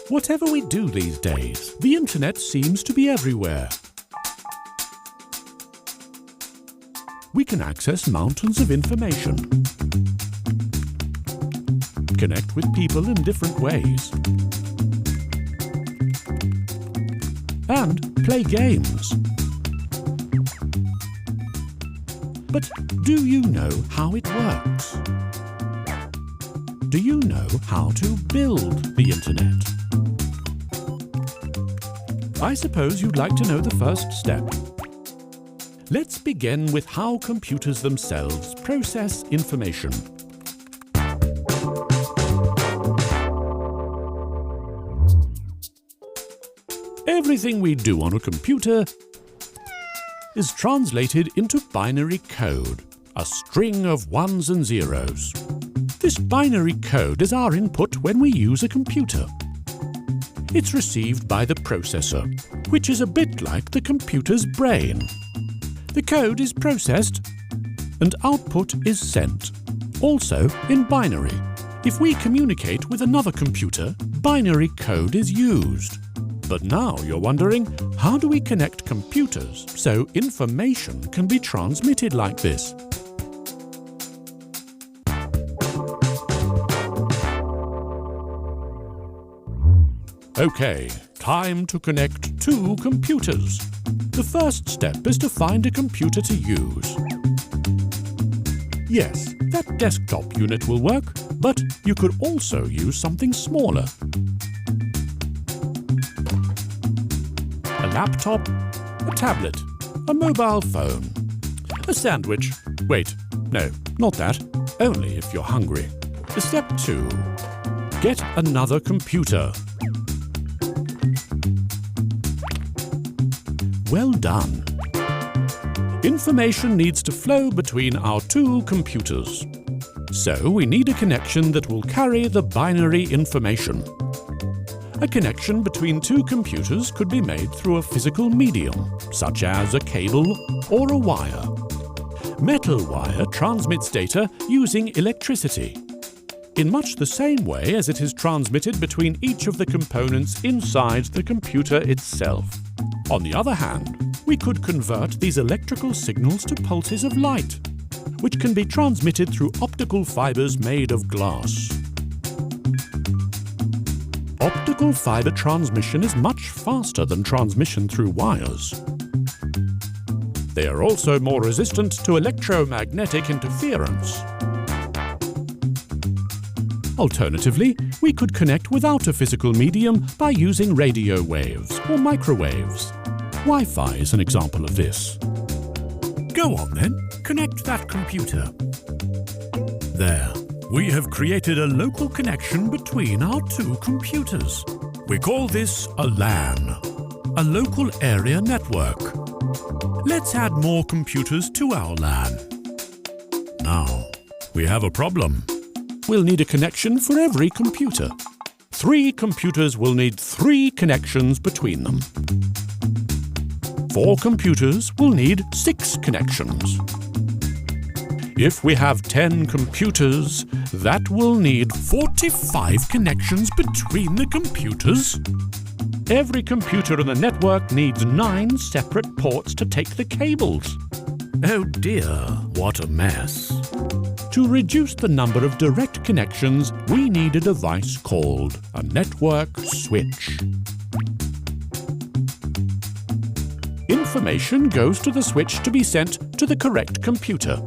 Whatever we do these days, the internet seems to be everywhere. We can access mountains of information, connect with people in different ways, and play games. But do you know how it works? Do you know how to build the internet? I suppose you'd like to know the first step. Let's begin with how computers themselves process information. Everything we do on a computer is translated into binary code, a string of ones and zeros. This binary code is our input when we use a computer. It's received by the processor, which is a bit like the computer's brain. The code is processed and output is sent, also in binary. If we communicate with another computer, binary code is used. But now you're wondering, how do we connect computers so information can be transmitted like this? Okay, time to connect two computers. The first step is to find a computer to use. Yes, that desktop unit will work, but you could also use something smaller. A laptop, a tablet, a mobile phone, a sandwich. Wait, no, not that. Only if you're hungry. Step 2. Get another computer. Well done. Information needs to flow between our two computers. So we need a connection that will carry the binary information. A connection between two computers could be made through a physical medium, such as a cable or a wire. Metal wire transmits data using electricity, in much the same way as it is transmitted between each of the components inside the computer itself. On the other hand, we could convert these electrical signals to pulses of light, which can be transmitted through optical fibers made of glass. Optical fiber transmission is much faster than transmission through wires. They are also more resistant to electromagnetic interference. Alternatively, we could connect without a physical medium by using radio waves or microwaves. Wi-Fi is an example of this. Go on then, connect that computer. There, we have created a local connection between our two computers. We call this a LAN, a local area network. Let's add more computers to our LAN. Now, we have a problem. We'll need a connection for every computer. 3 computers will need 3 connections between them. 4 computers will need 6 connections. If we have 10 computers, that will need 45 connections between the computers. Every computer in the network needs 9 separate ports to take the cables. Oh dear, what a mess. To reduce the number of direct connections, we need a device called a network switch. Information goes to the switch to be sent to the correct computer.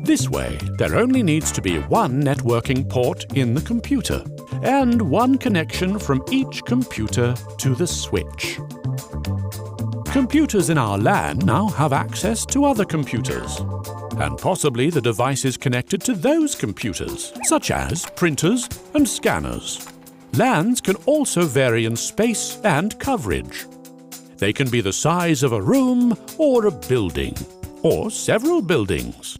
This way, there only needs to be 1 networking port in the computer and 1 connection from each computer to the switch. Computers in our LAN now have access to other computers, and possibly the devices connected to those computers, such as printers and scanners. LANs can also vary in space and coverage. They can be the size of a room or a building, or several buildings,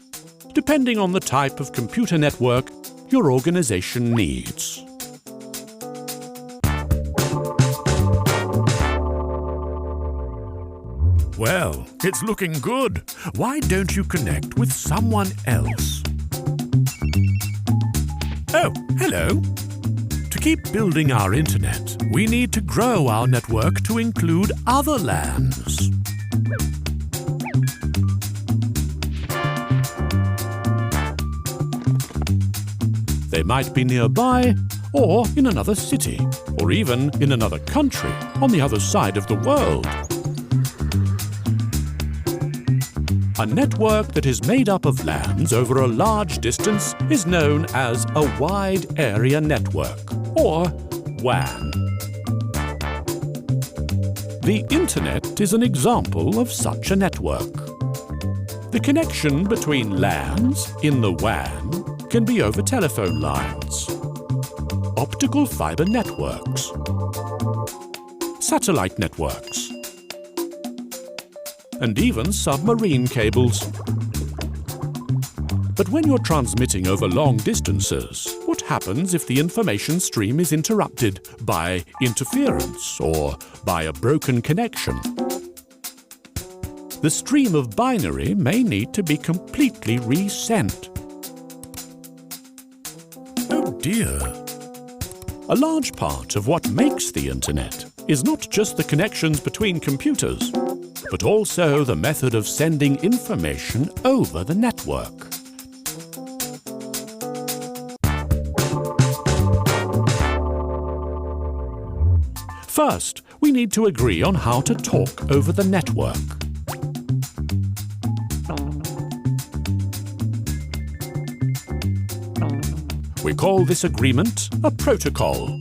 depending on the type of computer network your organization needs. Well, it's looking good. Why don't you connect with someone else? Oh, hello. To keep building our internet, we need to grow our network to include other LANs. They might be nearby, or in another city, or even in another country on the other side of the world. A network that is made up of LANs over a large distance is known as a wide area network, or WAN. The Internet is an example of such a network. The connection between LANs in the WAN can be over telephone lines, optical fiber networks, satellite networks, and even submarine cables. But when you're transmitting over long distances, what happens if the information stream is interrupted by interference or by a broken connection? The stream of binary may need to be completely resent. Oh dear! A large part of what makes the Internet is not just the connections between computers, but also the method of sending information over the network. First, we need to agree on how to talk over the network. We call this agreement a protocol.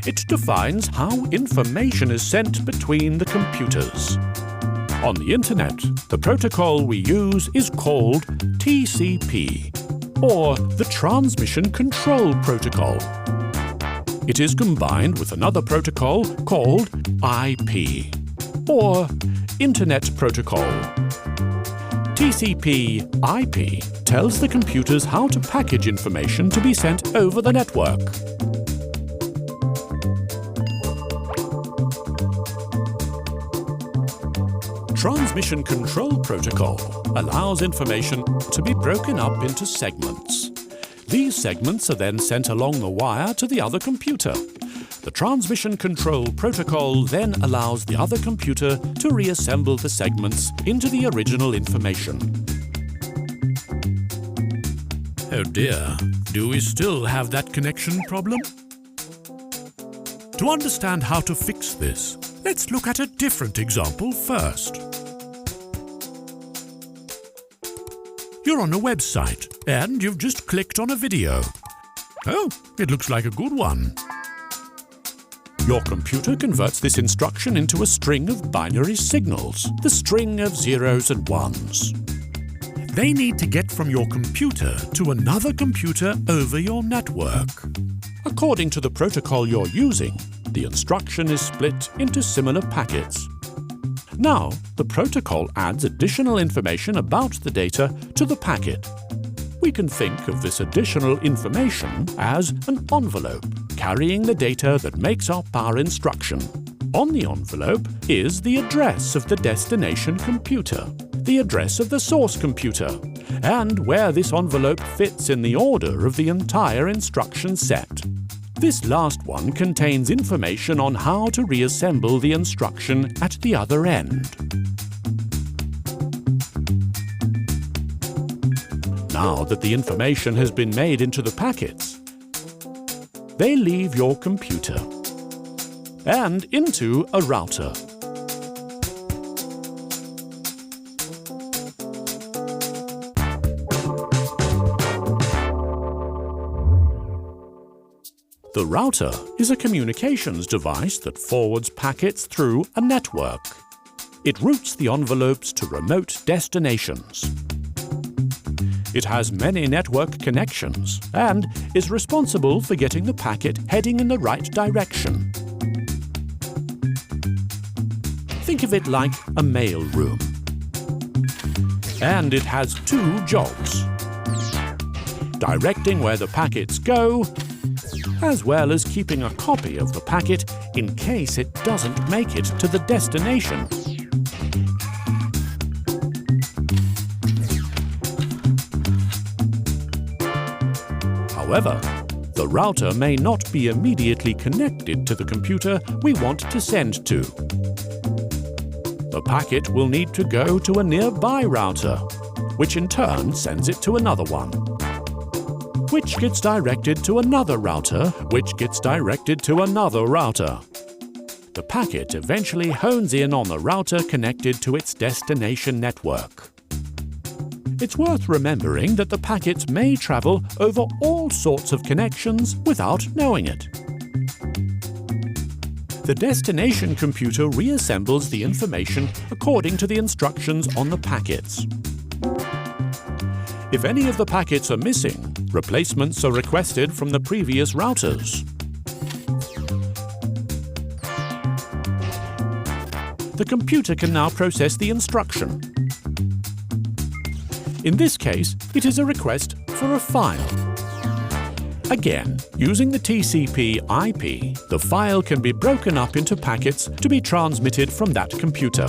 It defines how information is sent between the computers. On the Internet, the protocol we use is called TCP, or the Transmission Control Protocol. It is combined with another protocol called IP, or Internet Protocol. TCP/IP tells the computers how to package information to be sent over the network. Transmission Control Protocol allows information to be broken up into segments. These segments are then sent along the wire to the other computer. The Transmission Control Protocol then allows the other computer to reassemble the segments into the original information. Oh dear, do we still have that connection problem? To understand how to fix this, let's look at a different example first. You're on a website and you've just clicked on a video. Oh, it looks like a good one. Your computer converts this instruction into a string of binary signals, the string of zeros and ones. They need to get from your computer to another computer over your network. According to the protocol you're using, the instruction is split into similar packets. Now, the protocol adds additional information about the data to the packet. We can think of this additional information as an envelope carrying the data that makes up our instruction. On the envelope is the address of the destination computer, the address of the source computer, and where this envelope fits in the order of the entire instruction set. This last one contains information on how to reassemble the instruction at the other end. Now that the information has been made into the packets, they leave your computer and into a router. The router is a communications device that forwards packets through a network. It routes the envelopes to remote destinations. It has many network connections and is responsible for getting the packet heading in the right direction. Think of it like a mail room. And it has two jobs: directing where the packets go, as well as keeping a copy of the packet in case it doesn't make it to the destination. However, the router may not be immediately connected to the computer we want to send to. The packet will need to go to a nearby router, which in turn sends it to another one, which gets directed to another router, which gets directed to another router. The packet eventually hones in on the router connected to its destination network. It's worth remembering that the packets may travel over all sorts of connections without knowing it. The destination computer reassembles the information according to the instructions on the packets. If any of the packets are missing, replacements are requested from the previous routers. The computer can now process the instruction. In this case, it is a request for a file. Again, using the TCPIP, the file can be broken up into packets to be transmitted from that computer.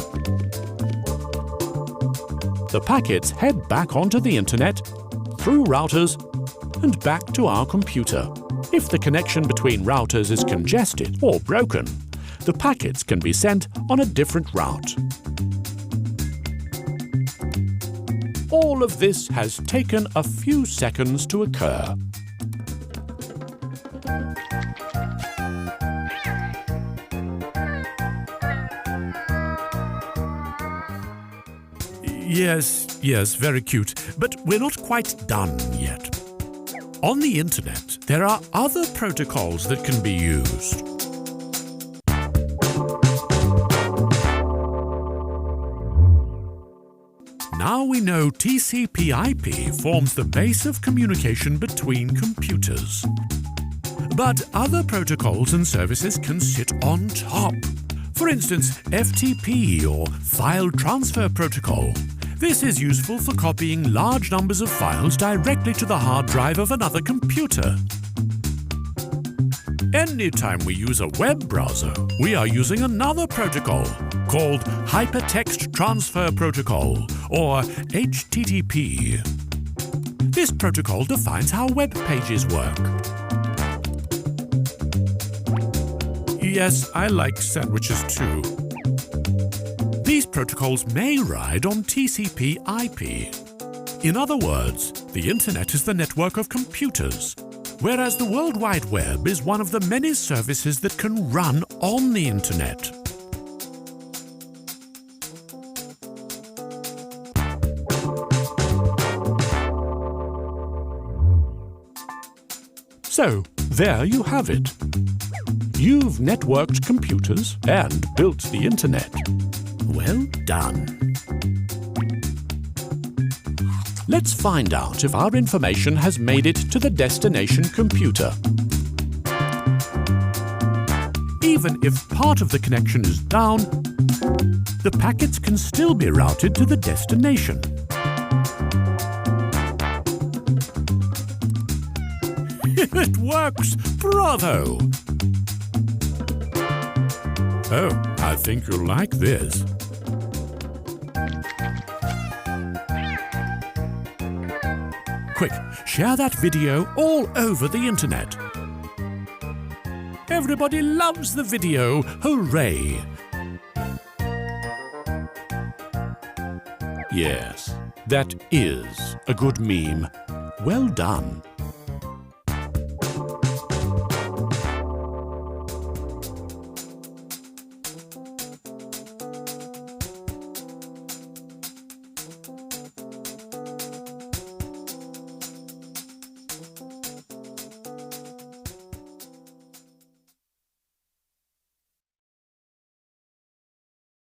The packets head back onto the internet, through routers, and back to our computer. If the connection between routers is congested or broken, the packets can be sent on a different route. All of this has taken a few seconds to occur. Yes, very cute, but we're not quite done yet. On the internet, there are other protocols that can be used. Now we know TCPIP forms the base of communication between computers. But other protocols and services can sit on top. For instance, FTP or File Transfer Protocol. This is useful for copying large numbers of files directly to the hard drive of another computer. Anytime we use a web browser, we are using another protocol called Hypertext Transfer Protocol, or HTTP. This protocol defines how web pages work. Yes, I like sandwiches too. These protocols may ride on TCP/IP. In other words, the Internet is the network of computers, whereas the World Wide Web is one of the many services that can run on the Internet. So, there you have it. You've networked computers and built the Internet. Well done. Let's find out if our information has made it to the destination computer. Even if part of the connection is down, the packets can still be routed to the destination. It works! Bravo! Oh, I think you'll like this. Quick, share that video all over the Internet. Everybody loves the video. Hooray! Yes, that is a good meme. Well done.